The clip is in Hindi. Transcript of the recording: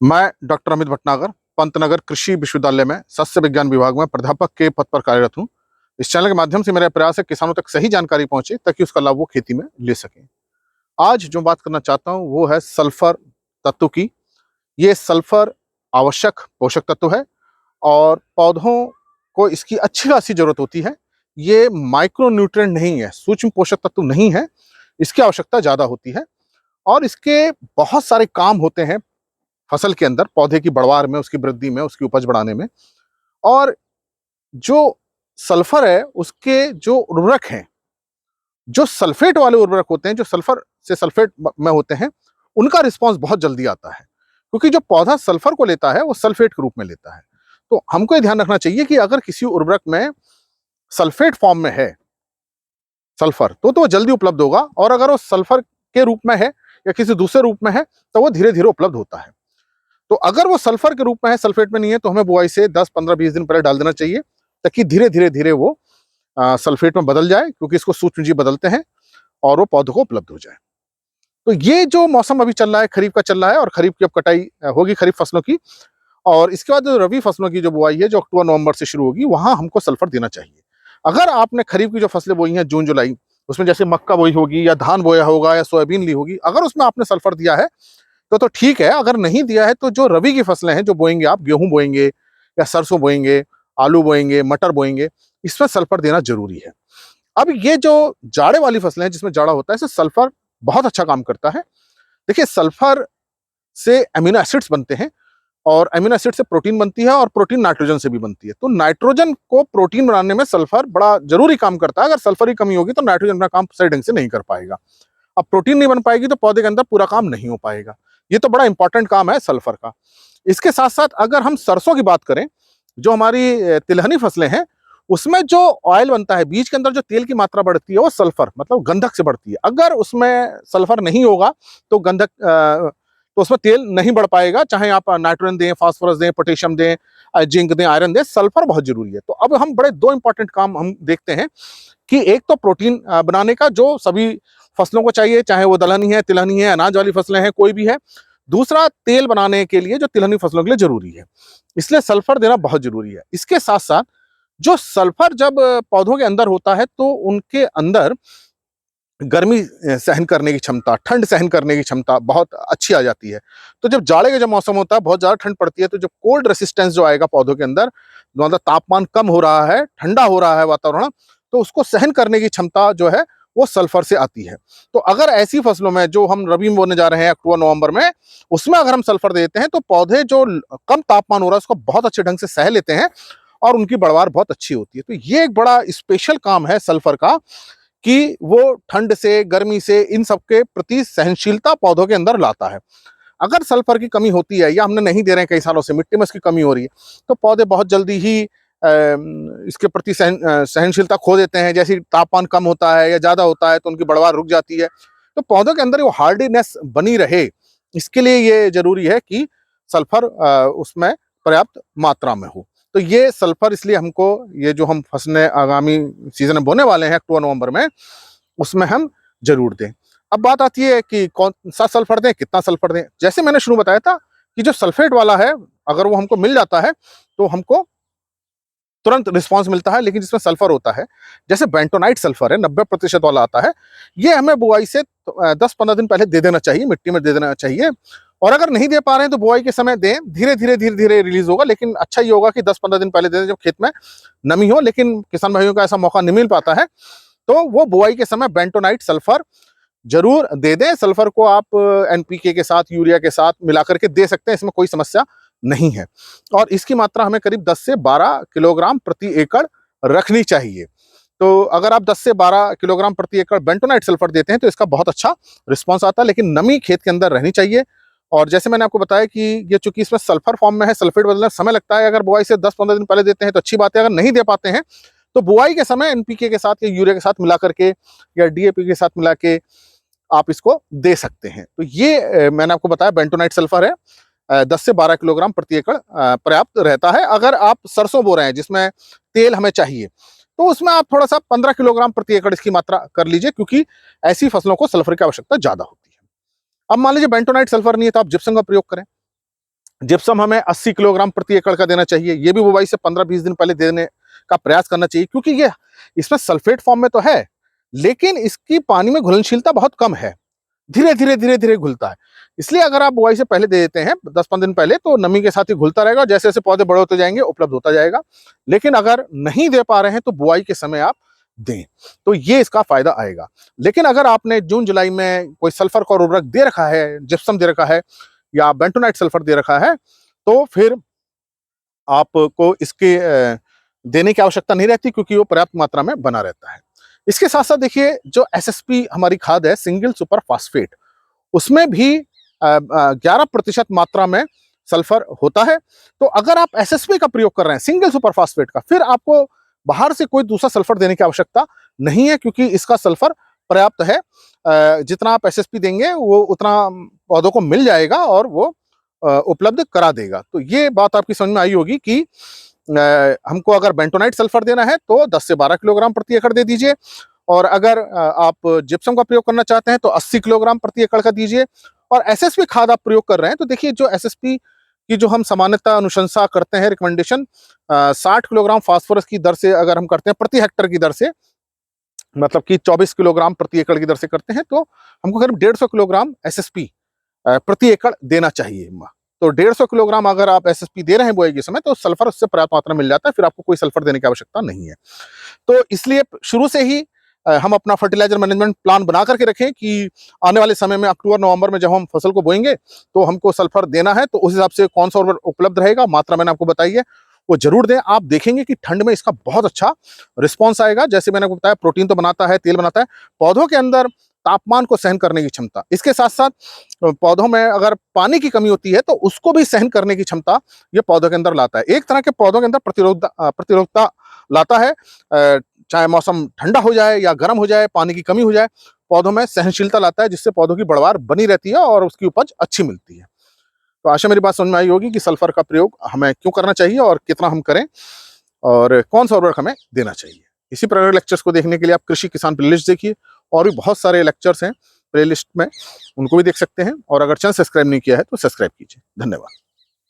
मैं डॉक्टर अमित भटनागर पंतनगर कृषि विश्वविद्यालय में सस्य विज्ञान विभाग में प्राध्यापक के पद पर कार्यरत हूँ। इस चैनल के माध्यम से मेरा प्रयास है किसानों तक सही जानकारी पहुंचे ताकि उसका लाभ वो खेती में ले सकें। आज जो बात करना चाहता हूँ वो है सल्फर तत्व की। ये सल्फर आवश्यक पोषक तत्व है और पौधों को इसकी अच्छी खासी जरूरत होती है। ये माइक्रो न्यूट्रिएंट नहीं है, सूक्ष्म पोषक तत्व नहीं है, इसकी आवश्यकता ज्यादा होती है और इसके बहुत सारे काम होते हैं फसल के अंदर, पौधे की बढ़वार में, उसकी वृद्धि में, उसकी उपज बढ़ाने में। और जो सल्फर है उसके जो उर्वरक हैं, जो सल्फेट वाले उर्वरक होते हैं, जो सल्फर से सल्फेट में होते हैं, उनका रिस्पॉन्स बहुत जल्दी आता है क्योंकि जो पौधा सल्फर को लेता है वो सल्फेट के रूप में लेता है। तो हमको ये ध्यान रखना चाहिए कि अगर किसी उर्वरक में सल्फेट फॉर्म में है सल्फर तो वो जल्दी उपलब्ध होगा, और अगर वो सल्फर के रूप में है या किसी दूसरे रूप में है तो वो धीरे धीरे उपलब्ध होता है। तो अगर वो सल्फर के रूप में है, सल्फेट में नहीं है, तो हमें बुआई से 10, 15, 20 दिन पहले डाल देना चाहिए ताकि धीरे धीरे धीरे वो सल्फेट में बदल जाए, क्योंकि इसको सूक्ष्म जीव बदलते हैं और वो पौधों को उपलब्ध हो जाए। तो ये जो मौसम अभी चल रहा है, खरीफ का चल रहा है, और खरीफ की अब कटाई होगी खरीफ फसलों की, और इसके बाद जो रबी फसलों की जो बुआई है जो अक्टूबर नवंबर से शुरू होगी, वहां हमको सल्फर देना चाहिए। अगर आपने खरीफ की जो फसलें बोई हैं जून जुलाई, उसमें जैसे मक्का बोई होगी या धान बोया होगा या सोयाबीन ली होगी, अगर उसमें आपने सल्फर दिया है तो ठीक है। अगर नहीं दिया है तो जो रबी की फसलें हैं जो बोएंगे, आप गेहूं बोएंगे या सरसों बोएंगे, आलू बोएंगे, मटर बोएंगे, इसमें सल्फर देना जरूरी है। अब ये जो जाड़े वाली फसलें हैं जिसमें जाड़ा होता है, इससे सल्फर बहुत अच्छा काम करता है। देखिए, सल्फर से अमीनो एसिड्स बनते हैं और अमीनो एसिड से प्रोटीन बनती है, और प्रोटीन नाइट्रोजन से भी बनती है। तो नाइट्रोजन को प्रोटीन बनाने में सल्फर बड़ा जरूरी काम करता है। अगर सल्फर की कमी होगी तो नाइट्रोजन अपना काम सही ढंग से नहीं कर पाएगा। अब प्रोटीन नहीं बन पाएगी तो पौधे के अंदर पूरा काम नहीं हो पाएगा। ये तो बड़ा इंपॉर्टेंट काम है सल्फर का। इसके साथ साथ अगर हम सरसों की बात करें, जो हमारी तिलहनी फसलें हैं, उसमें जो ऑयल बनता है, बीज के अंदर जो तेल की मात्रा बढ़ती है वो सल्फर मतलब गंधक से बढ़ती है। अगर उसमें सल्फर नहीं होगा तो गंधक तो उसमें तेल नहीं बढ़ पाएगा, चाहे आप नाइट्रोजन दें, फास्फोरस दें, पोटेशियम दें, जिंक दें, आयरन दें, सल्फर बहुत जरूरी है। तो अब हम बड़े दो इंपॉर्टेंट काम हम देखते हैं कि एक तो प्रोटीन बनाने का जो सभी फसलों को चाहिए, चाहे वो दलहनी है, तिलहनी है, अनाज वाली फसलें हैं, कोई भी है। दूसरा, तेल बनाने के लिए जो तिलहनी फसलों के लिए जरूरी है, इसलिए सल्फर देना बहुत जरूरी है। इसके साथ साथ जो सल्फर जब पौधों के अंदर होता है तो उनके अंदर गर्मी सहन करने की क्षमता, ठंड सहन करने की क्षमता बहुत अच्छी आ जाती है। तो जब जाड़े का जब मौसम होता है, बहुत ज्यादा ठंड पड़ती है, तो जब कोल्ड रेसिस्टेंस जो आएगा पौधों के अंदर, मतलब तापमान कम हो रहा है, ठंडा हो रहा है वातावरण, तो उसको सहन करने की क्षमता जो है वो सल्फर से आती है। तो अगर ऐसी फसलों में जो हम रबी में बोने जा रहे हैं अक्टूबर नवंबर में, उसमें अगर हम सल्फर देते हैं तो पौधे जो कम तापमान हो रहा है उसको बहुत अच्छे ढंग से सह लेते हैं और उनकी बढ़वार बहुत अच्छी होती है। तो ये एक बड़ा स्पेशल काम है सल्फर का कि वो ठंड से, गर्मी से, इन सब के प्रति सहनशीलता पौधों के अंदर लाता है। अगर सल्फर की कमी होती है या हमने नहीं दे रहे हैं कई सालों से, मिट्टी में इसकी कमी हो रही है, तो पौधे बहुत जल्दी ही इसके प्रति सहनशीलता खो देते हैं। जैसे तापमान कम होता है या ज्यादा होता है तो उनकी बढ़वार रुक जाती है। तो पौधों के अंदर वो हार्डीनेस बनी रहे, इसके लिए ये जरूरी है कि सल्फर उसमें पर्याप्त मात्रा में हो। तो ये सल्फर इसलिए हमको, ये जो हम फसलें आगामी सीजन में बोने वाले हैं अक्टूबर नवंबर में, उसमें हम जरूर दें। अब बात आती है कि कौन सा सल्फर दें, कितना सल्फर दें। जैसे मैंने शुरू बताया था कि जो सल्फेट वाला है, अगर वो हमको मिल जाता है तो हमको तुरंत रिस्पांस मिलता है। लेकिन जिसमें सल्फर होता है, जैसे बेंटोनाइट सल्फर है, 90% वाला आता है, ये हमें बुआई से 10-15 दिन पहले दे देना चाहिए, मिट्टी में दे देना चाहिए। और अगर नहीं दे पा रहे हैं तो बुआई के समय दें, धीरे धीरे रिलीज होगा। लेकिन अच्छा ये होगा कि 10-15 दिन पहले दे दें जब खेत में नमी हो। लेकिन किसान भाइयों को ऐसा मौका नहीं मिल पाता है, तो वो बुआई के समय बेंटोनाइट सल्फर जरूर दे दें। सल्फर को आप एनपीके के साथ, यूरिया के साथ मिलाकर के दे सकते हैं, इसमें कोई समस्या नहीं है। और इसकी मात्रा हमें करीब 10 से 12 किलोग्राम प्रति एकड़ रखनी चाहिए। तो अगर आप 10 से 12 किलोग्राम प्रति एकड़ बेंटोनाइट सल्फर देते हैं तो इसका बहुत अच्छा रिस्पॉन्स आता है। लेकिन नमी खेत के अंदर रहनी चाहिए। और जैसे मैंने आपको बताया कि ये चूंकि इसमें सल्फर फॉर्म में है, सल्फेट बदलने में समय लगता है। अगर बुआई से 10-15 दिन पहले देते हैं तो अच्छी बात है। अगर नहीं दे पाते हैं तो बुआई के समय एनपीके के साथ या यूरिया के साथ मिला करके या डीएपी के साथ मिला के आप इसको दे सकते हैं। तो ये मैंने आपको बताया बेंटोनाइट सल्फर है, 10 से 12 किलोग्राम प्रति एकड़ पर्याप्त रहता है। अगर आप सरसों बो रहे हैं जिसमें तेल हमें चाहिए, तो उसमें आप थोड़ा सा 15 किलोग्राम प्रति एकड़ इसकी मात्रा कर लीजिए, क्योंकि ऐसी फसलों को सल्फर की आवश्यकता ज्यादा होती है। अब मान लीजिए बेंटोनाइट सल्फर नहीं है तो आप जिप्सम का प्रयोग करें। जिप्सम हमें 80 किलोग्राम प्रति एकड़ का देना चाहिए। ये भी बुवाई से 15-20 दिन पहले देने का प्रयास करना चाहिए, क्योंकि ये इसमें सल्फेट फॉर्म में तो है, लेकिन इसकी पानी में घुलनशीलता बहुत कम है। धीरे-धीरे घुलता है। इसलिए अगर आप बुआई से पहले दे देते हैं 10-15 दिन पहले, तो नमी के साथ ही घुलता रहेगा। जैसे-जैसे पौधे बड़े होते जाएंगे, उपलब्ध होता जाएगा। लेकिन अगर नहीं दे पा रहे हैं तो बुआई के समय आप दें, तो ये इसका फायदा आएगा। लेकिन अगर आपने जून-जुलाई में कोई सल्फर का उर्वरक दे रखा है, जिप्सम दे रखा है या बेंटोनाइट सल्फर दे रखा है, तो फिर आपको इसके देने की आवश्यकता नहीं रहती, क्योंकि वो पर्याप्त मात्रा में बना रहता है। इसके साथ-साथ देखिए, जो एसएसपी हमारी खाद है, सिंगल सुपर फास्फेट, उसमें भी 11% मात्रा में सल्फर होता है। तो अगर आप एसएसपी का प्रयोग कर रहे हैं, सिंगल सुपर फास्फेट का, फिर आपको बाहर से कोई दूसरा सल्फर देने की आवश्यकता नहीं है, क्योंकि इसका सल्फर पर्याप्त है। जितना आप एसएसपी देंगे वो उतना पौधों को मिल जाएगा और वो उपलब्ध करा देगा। तो ये बात आपकी समझ में आई होगी कि हमको अगर बेंटोनाइट सल्फर देना है तो 10 से 12 किलोग्राम प्रति एकड़ दे दीजिए, और अगर आप जिप्सम का प्रयोग करना चाहते हैं तो 80 किलोग्राम प्रति एकड़ का दीजिए। और एसएसपी खाद आप प्रयोग कर रहे हैं तो देखिए, जो एसएसपी की जो हम सामान्यतः अनुशंसा करते हैं, रिकमेंडेशन 60 किलोग्राम फास्फोरस की दर से अगर हम करते हैं प्रति हेक्टर की दर से, मतलब कि 24 किलोग्राम प्रति एकड़ की दर से करते हैं, तो हमको करीब 150 किलोग्राम एसएसपी प्रति एकड़ देना चाहिए। तो 150 किलोग्राम अगर आप एसएसपी दे रहे हैं बुआई के समय, तो सल्फर उससे पर्याप्त मात्रा में मिल जाता है, फिर आपको कोई सल्फर देने की आवश्यकता नहीं है। तो इसलिए शुरू से ही हम अपना फर्टिलाइजर मैनेजमेंट प्लान बना करके रखें कि आने वाले समय में अक्टूबर-नवंबर में जब हम फसल को बोएंगे तो हमको सल्फर देना है, तो उस हिसाब से कौन सा उर्वरक उपलब्ध रहेगा, मात्रा मैंने आपको बताई है, वो जरूर दें। आप देखेंगे कि ठंड में इसका बहुत अच्छा रिस्पॉन्स आएगा। जैसे मैंने आपको बताया, प्रोटीन तो बनाता है, तेल बनाता है, पौधों के अंदर तापमान को सहन करने की क्षमता, इसके साथ साथ पौधों में अगर पानी की कमी होती है तो उसको भी सहन करने की क्षमता ये पौधों के अंदर लाता है। एक तरह के पौधों के अंदर प्रतिरोधकता लाता है। चाहे मौसम ठंडा हो जाए या गर्म हो जाए, पानी की कमी हो जाए, पौधों में सहनशीलता लाता है, जिससे पौधों की बढ़वार बनी रहती है और उसकी उपज अच्छी मिलती है। तो आशा मेरी बात समझ में आई होगी कि सल्फर का प्रयोग हमें क्यों करना चाहिए और कितना हम करें, और कौन सा उर्वरक हमें देना चाहिए। इसी प्रकार लेक्चर्स को देखने के लिए आप कृषि किसान प्लेलिस्ट देखिए, और भी बहुत सारे लेक्चर्स हैं प्लेलिस्ट में, उनको भी देख सकते हैं। और अगर चैनल सब्सक्राइब नहीं किया है तो सब्सक्राइब कीजिए। धन्यवाद।